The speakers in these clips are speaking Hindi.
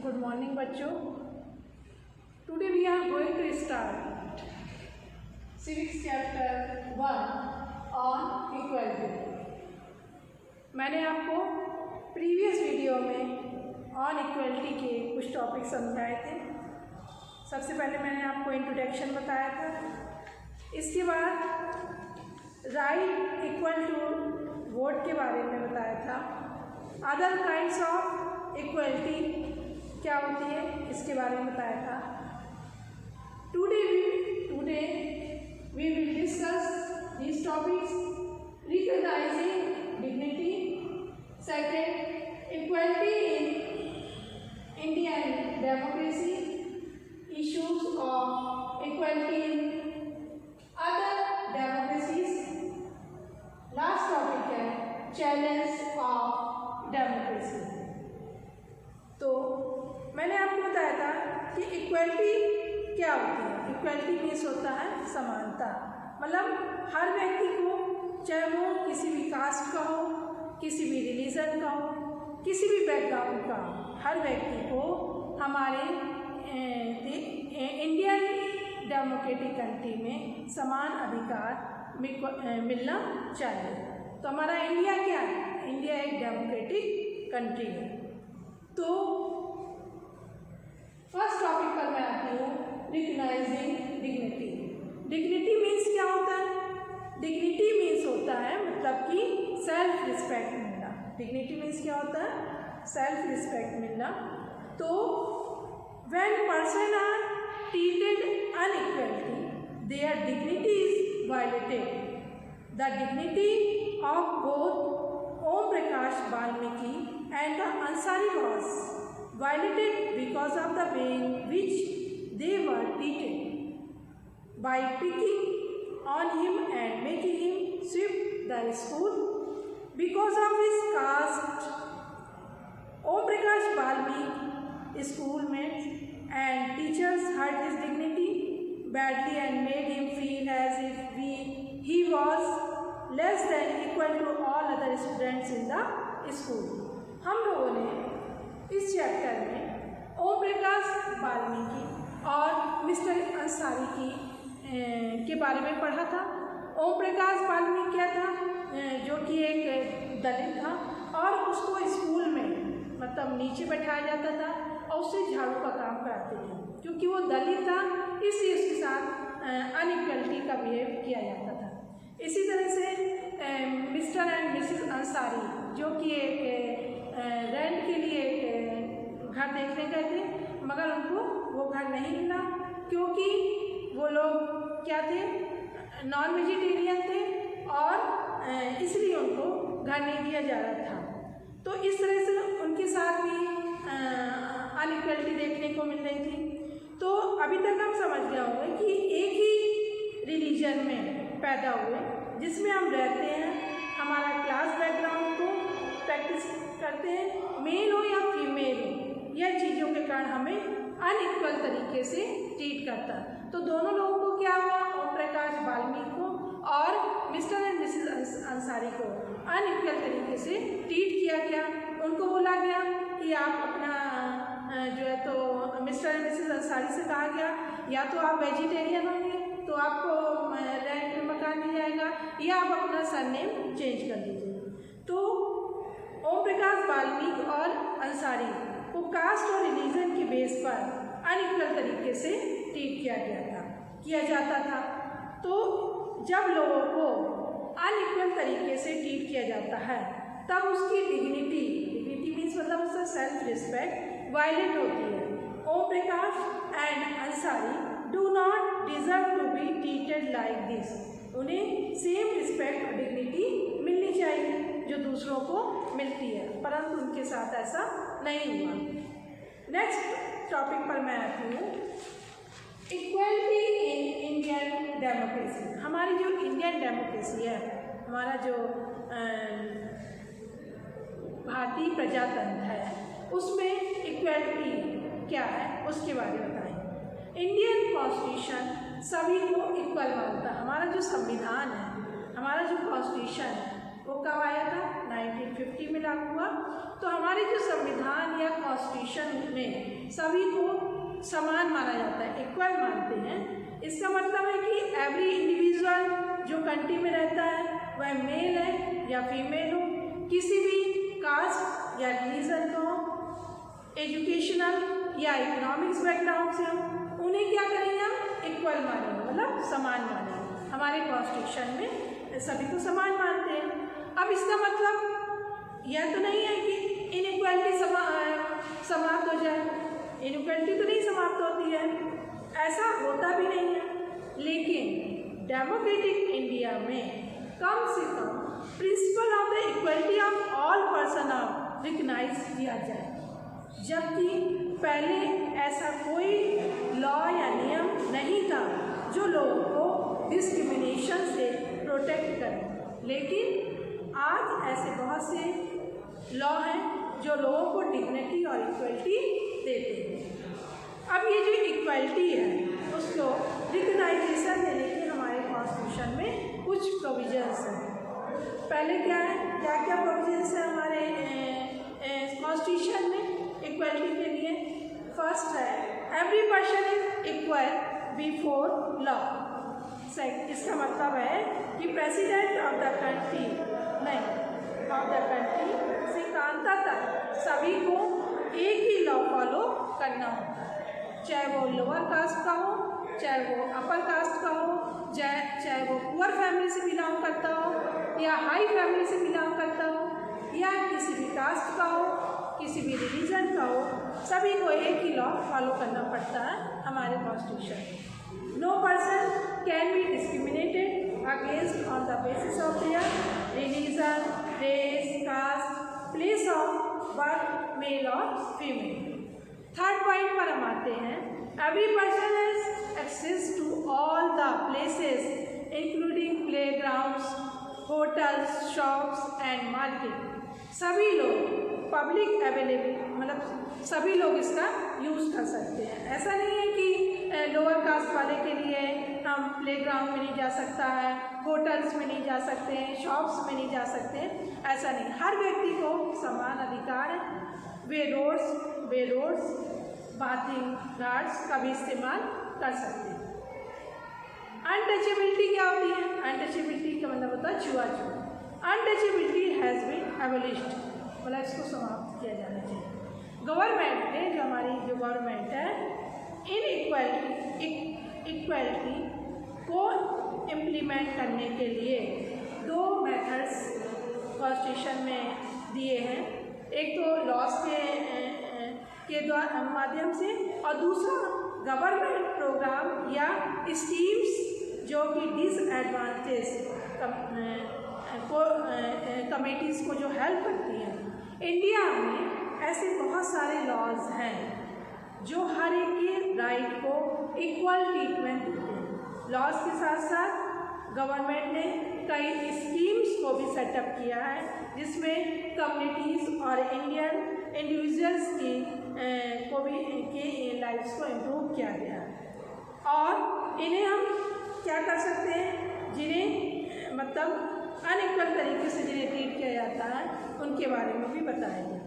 गुड मॉर्निंग बच्चों। Today we are going to start civics chapter 1 on equality. मैंने आपको प्रीवियस वीडियो में ऑन इक्वलिटी के कुछ टॉपिक समझाए थे। सबसे पहले मैंने आपको इंट्रोडक्शन बताया था, इसके बाद राइट इक्वल टू वोट के बारे में बताया था। अदर काइंड्स ऑफ इक्वलिटी क्या होती है इसके बारे में बताया था। Today we will discuss these topics: recognizing dignity, second, equality in Indian democracy, issues of equality in other democracies, last topic है challenge of democracy। तो मैंने आपको बताया था कि इक्वलिटी क्या होती है। इक्वलिटी मीन्स होता है समानता, मतलब हर व्यक्ति को, चाहे वो किसी भी कास्ट का हो, किसी भी रिलीजन का हो, किसी भी बैकग्राउंड का हो, हर व्यक्ति को हमारे इंडियन डेमोक्रेटिक कंट्री में समान अधिकार मिलना चाहिए। तो हमारा इंडिया क्या है? इंडिया एक डेमोक्रेटिक कंट्री है। तो फर्स्ट टॉपिक पर मैं आती हूँ, रिकग्नाइजिंग डिग्निटी। डिग्निटी मीन्स क्या होता है? डिग्निटी मीन्स होता है मतलब कि सेल्फ रिस्पेक्ट मिलना। डिग्निटी मीन्स क्या होता है? सेल्फ रिस्पेक्ट मिलना। तो when person are treated unequally, their dignity is violated. The dignity of both Om Prakash Valmiki and the Ansari was violated because of the way in which they were treated. By picking on him and making him sweep the school because of his caste, Om Prakash Valmiki schoolmates and teachers hurt his dignity badly and made him feel as if he was less than equal to all other students in the school. हम लोगों ने इस चैप्टर में ओम प्रकाश वाल्मीकि और मिस्टर अंसारी के बारे में पढ़ा था। ओम प्रकाश वाल्मीकि क्या था? जो कि एक दलित था और उसको स्कूल में मतलब नीचे बैठाया जाता था और उससे झाड़ू का काम कराते थे। क्योंकि वो दलित था इसलिए उसके साथ अनइक्वलिटी का बिहेव किया जाता था। इसी तरह से मिस्टर एंड मिसेस अंसारी जो कि एक रेंट के लिए एक घर देखने गए थे, मगर उनको वो घर नहीं मिला क्योंकि वो लोग क्या थे? नॉन वेजिटेरियन थे और इसलिए उनको घर नहीं दिया जा रहा था। तो इस तरह से उनके साथ भी अनइक्वलिटी देखने को मिल रही थी। तो अभी तक हम समझ गए होंगे कि एक ही रिलीजन में पैदा हुए जिसमें हम रहते हैं, हमारा क्लास बैकग्राउंड को प्रैक्टिस करते हैं, मेल हो या फीमेल हो, यह चीज़ों के कारण हमें अनइक्वल तरीके से ट्रीट करता है। तो दोनों लोगों को क्या हुआ? ओम प्रकाश वाल्मीकि को और मिस्टर एंड मिसेस अंसारी को अनइक्वल तरीके से ट्रीट किया गया। उनको बोला गया कि आप अपना जो है तो मिस्टर एंड मिसेस अंसारी से कहा गया या तो आप वेजिटेरियन होंगे तो आपको रेंट में मकान दिया जाएगा या आप अपना सरनेम चेंज कर दीजिए। तो ओम प्रकाश वाल्मीकि और अंसारी को कास्ट और रिलीजन के बेस पर अनइक्वल तरीके से ट्रीट किया जाता था। तो जब लोगों को अनइक्वल तरीके से ट्रीट किया जाता है तब उसकी डिग्निटी मीन्स मतलब उसका सेल्फ रिस्पेक्ट वायलेट होती है। Om Prakash and Ansari do not deserve to be treated like this. उन्हें सेम रिस्पेक्ट और डिग्निटी मिलनी चाहिए जो दूसरों को मिलती है, परंतु उनके साथ ऐसा नहीं हुआ। नेक्स्ट टॉपिक पर मैं आती हूँ, इक्वलिटी इन इंडियन डेमोक्रेसी। हमारी जो इंडियन डेमोक्रेसी है, हमारा जो भारतीय प्रजातंत्र है, उसमें इक्वलिटी क्या है उसके बारे में बताएं। इंडियन कॉन्स्टिट्यूशन सभी को इक्वल मानता है। हमारा जो संविधान है, हमारा जो कॉन्स्टिट्यूशन है वो कब आया था? 1950 में लागू हुआ। तो हमारे जो संविधान या कॉन्स्टिट्यूशन में सभी को समान माना जाता है, इक्वल मानते हैं। इसका मतलब है कि एवरी इंडिविजुअल जो कंट्री में रहता है वह मेल है या फीमेल हो, किसी भी कास्ट या रिलीजन को, एजुकेशनल या इकोनॉमिक्स बैकग्राउंड से हो, उन्हें क्या करेंगे हम? इक्वल मानेंगे, मतलब समान मानेंगे। हमारे कॉन्स्टिट्यूशन में सभी को समान मानते हैं। अब इसका मतलब यह तो नहीं है कि इनइक्वालिटी समाप्त हो जाए, इनइक्वालिटी तो नहीं समाप्त होती है, ऐसा होता भी नहीं है। लेकिन डेमोक्रेटिक इंडिया में कम से कम principle of the equality of all person of recognise किया जाए, जबकि पहले ऐसा कोई लॉ या नियम नहीं था जो लोगों को डिस्क्रिमिनेशन से प्रोटेक्ट करे। लेकिन आज ऐसे बहुत से लॉ हैं जो लोगों को डिग्निटी और इक्वलिटी देते हैं। अब ये जो इक्वलिटी है उसको रिकग्नाइजेशन देने के हमारे कॉन्स्टिट्यूशन में कुछ प्रोविजंस हैं। पहले क्या है, क्या क्या प्रोविजंस है हमारे कॉन्स्टिट्यूशन में इक्वलिटी के लिए? फर्स्ट है every person is equal before law. इसका मतलब है कि प्रेसिडेंट ऑफ द कंट्री सिद्धांत तक सभी को एक ही लॉ फॉलो करना होता है, चाहे वो लोअर कास्ट का हो, चाहे वो अपर कास्ट का हो, चाहे वो पुअर फैमिली से बिलोंग करता हो या हाई फैमिली से बिलोंग करता हो या किसी भी कास्ट का हो, किसी भी रिलीजन का हो, सभी को एक ही लॉ फॉलो करना पड़ता है हमारे कॉन्स्टिट्यूशन में। No person can be discriminated against on the basis of their religion, race, caste, place of birth, male और फीमेल। थर्ड पॉइंट पर हम आते हैं, every person has access to all the places including playgrounds, hotels, shops and market. सभी लोग पब्लिक अवेलेबल, मतलब सभी लोग इसका यूज़ कर सकते हैं। ऐसा नहीं है कि लोअर कास्ट वाले के लिए हम प्लेग्राउंड में नहीं जा सकता है, होटल्स में नहीं जा सकते हैं, शॉप्स में नहीं जा सकते हैं, ऐसा नहीं। हर व्यक्ति को समान अधिकार है। वे रोड्स, बाथिंग घाट्स का भी इस्तेमाल कर सकते हैं। अनटचेबिलिटी क्या होती है? अनटचेबिलिटी का मतलब होता है छुआछूत। अनटचेबिलिटी हैज़ बीन एबोलिश्ड, मतलब इसको समाप्त किया जाना चाहिए। गवर्नमेंट ने, जो हमारी जो गवर्नमेंट है, इक्वलिटी को इम्प्लीमेंट करने के लिए दो मेथड्स कॉन्स्टिट्यूशन में दिए हैं। एक तो लॉस के द्वारा माध्यम से, और दूसरा गवर्नमेंट प्रोग्राम या स्कीम्स जो कि डिसएडवांटेज कमेटीज़ को जो हेल्प करती हैं। इंडिया में ऐसे बहुत सारे लॉज हैं जो हर एक के राइट को इक्वल ट्रीटमेंट देते हैं। लॉज के साथ साथ गवर्नमेंट ने कई स्कीम्स को भी सेटअप किया है, जिसमें कम्युनिटीज़ और इंडियन इंडिविजुअल्स की लाइफ्स को इम्प्रूव किया गया है। और इन्हें हम क्या कर सकते हैं, जिन्हें मतलब अनइक्वल तरीके से जिन्हें ट्रीट किया जाता है, उनके बारे में भी बताया गया।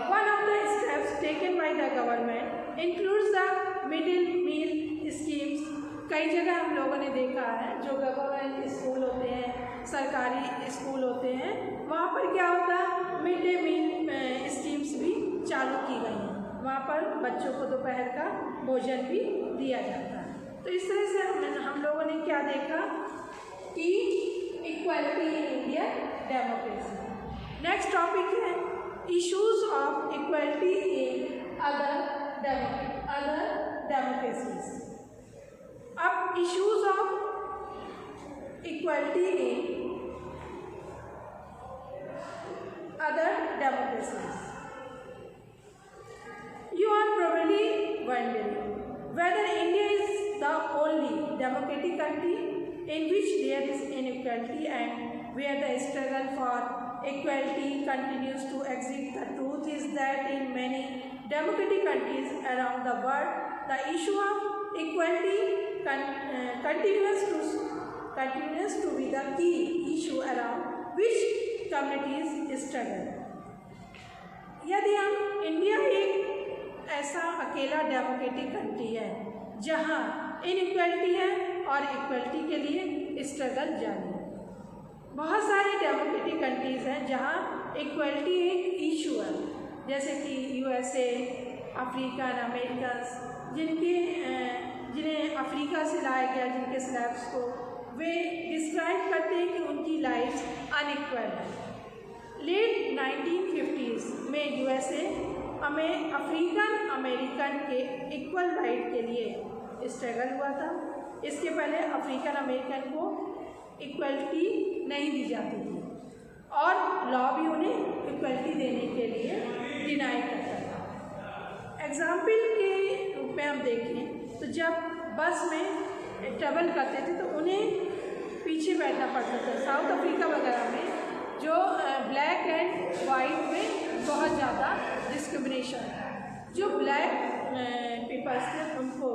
One of the steps taken by the government includes the middle meal schemes। कई जगह हम लोगों ने देखा है, जो गवर्नमेंट स्कूल होते हैं, सरकारी स्कूल होते हैं, वहाँ पर क्या होता है, मिड डे मील स्कीम्स भी चालू की गई हैं। वहाँ पर बच्चों को दोपहर का भोजन भी दिया जाता है। तो इस तरह से हम लोगों ने क्या देखा कि equality in India democracy. Next topic है issues of equality in other democracies. अब issues of equality in other democracies. You are probably wondering whether India is the only democratic country in which there is inequality and where the struggle for equality continues to exist. The truth is that in many democratic countries around the world, the issue of equality continues to continues to be the key issue around which communities struggle. यदि हम इंडिया एक ऐसा अकेला डेमोक्रेटिक कंट्री है जहाँ इनइक्वलिटी है और इक्वलिटी के लिए स्ट्रगल जारी है। बहुत सारी डेमोक्रेटिक कंट्रीज़ हैं जहाँ इक्वलिटी एक इशू है, जैसे कि यूएसए, अफ्रीकन अमेरिकन्स, जिन्हें अफ्रीका से लाया गया, जिनके स्लैब्स को वे डिस्क्राइब करते हैं कि उनकी लाइफ्स अनइक्वल है। लेट 1950s में यूएसए हमें अफ्रीकन अमेरिकन के इक्वल राइट के लिए स्ट्रगल हुआ था। इसके पहले अफ्रीकन अमेरिकन को इक्वलिटी नहीं दी जाती थी और लॉ भी उन्हें इक्वलिटी देने के लिए डिनाई करता था। एग्जाम्पल के रूप में हम देखें तो जब बस में ट्रैवल करते थे तो उन्हें पीछे बैठना पड़ता था। साउथ अफ्रीका वगैरह में जो ब्लैक एंड वाइट में बहुत ज़्यादा डिस्क्रिमिनेशन है। जो ब्लैक पीपल्स थे उनको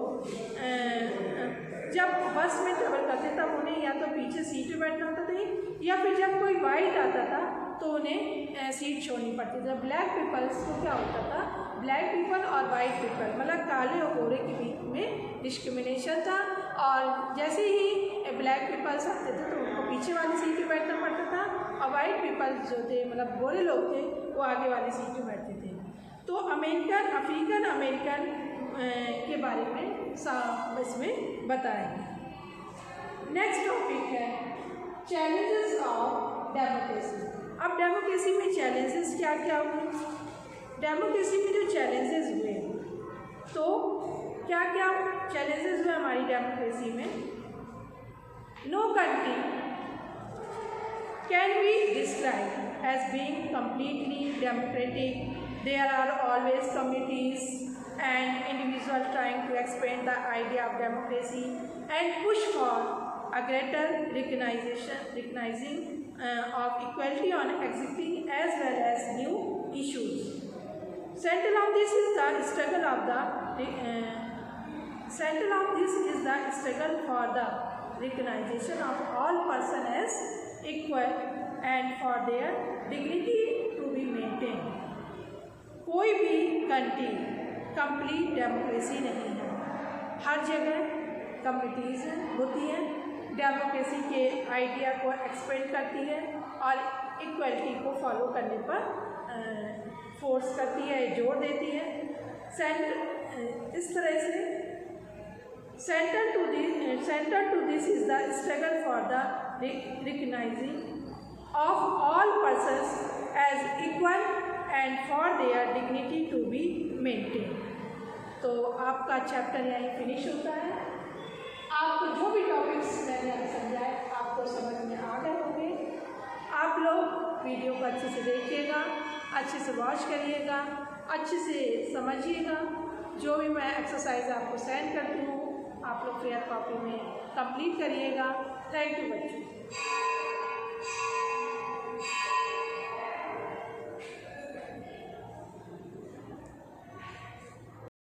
जब बस में ट्रैवल करते तब उन्हें या तो पीछे सीट पे बैठना होता था या फिर जब कोई वाइट आता था तो उन्हें सीट छोड़नी पड़ती थी। ब्लैक पीपल्स को क्या होता था, ब्लैक पीपल और वाइट पीपल मतलब काले और गोरे के बीच में डिस्क्रिमिनेशन था और जैसे ही ब्लैक पीपल्स आते थे तो उनको पीछे वाली सीट पे बैठना पड़ता था और वाइट पीपल्स जो थे मतलब गोरे लोग थे वो आगे वाली सीट पे बैठते थे। तो अफ्रीकन अमेरिकन के बारे में इसमें बताएंगे। नेक्स्ट टॉपिक है चैलेंजेस ऑफ डेमोक्रेसी। अब डेमोक्रेसी में चैलेंजेस क्या क्या हुए, डेमोक्रेसी में जो चैलेंजेस हुए तो क्या क्या चैलेंजेस हुए हमारी डेमोक्रेसी में। No country can be describe as being completely democratic. There are always communities and individuals trying to expand the idea of democracy and push for a greater recognizing of equality on existing as well as new issues. Central of this is the struggle for the recognition of all persons as equal and for their dignity to be maintained. कोई भी कंट्री कंप्लीट डेमोक्रेसी नहीं है, हर जगह कम्युनिटीज़ होती हैं, डेमोक्रेसी के आइडिया को एक्सपेंड करती है और इक्वलिटी को फॉलो करने पर फोर्स करती है, जोर देती है। इस तरह से centre to this is the struggle for the recognising of all persons as equal and for their dignity to be maintain. तो आपका चैप्टर यहीं फिनिश होता है। आपको जो भी टॉपिक्स मैंने अभी समझाए आपको समझ में आ गए होंगे। आप लोग वीडियो को अच्छे से देखिएगा, अच्छे से वॉच करिएगा, अच्छे से समझिएगा। जो भी मैं एक्सरसाइज आपको सेंड करती हूँ आप लोग फेयर कॉपी में कंप्लीट करिएगा। थैंक यू बच्चों।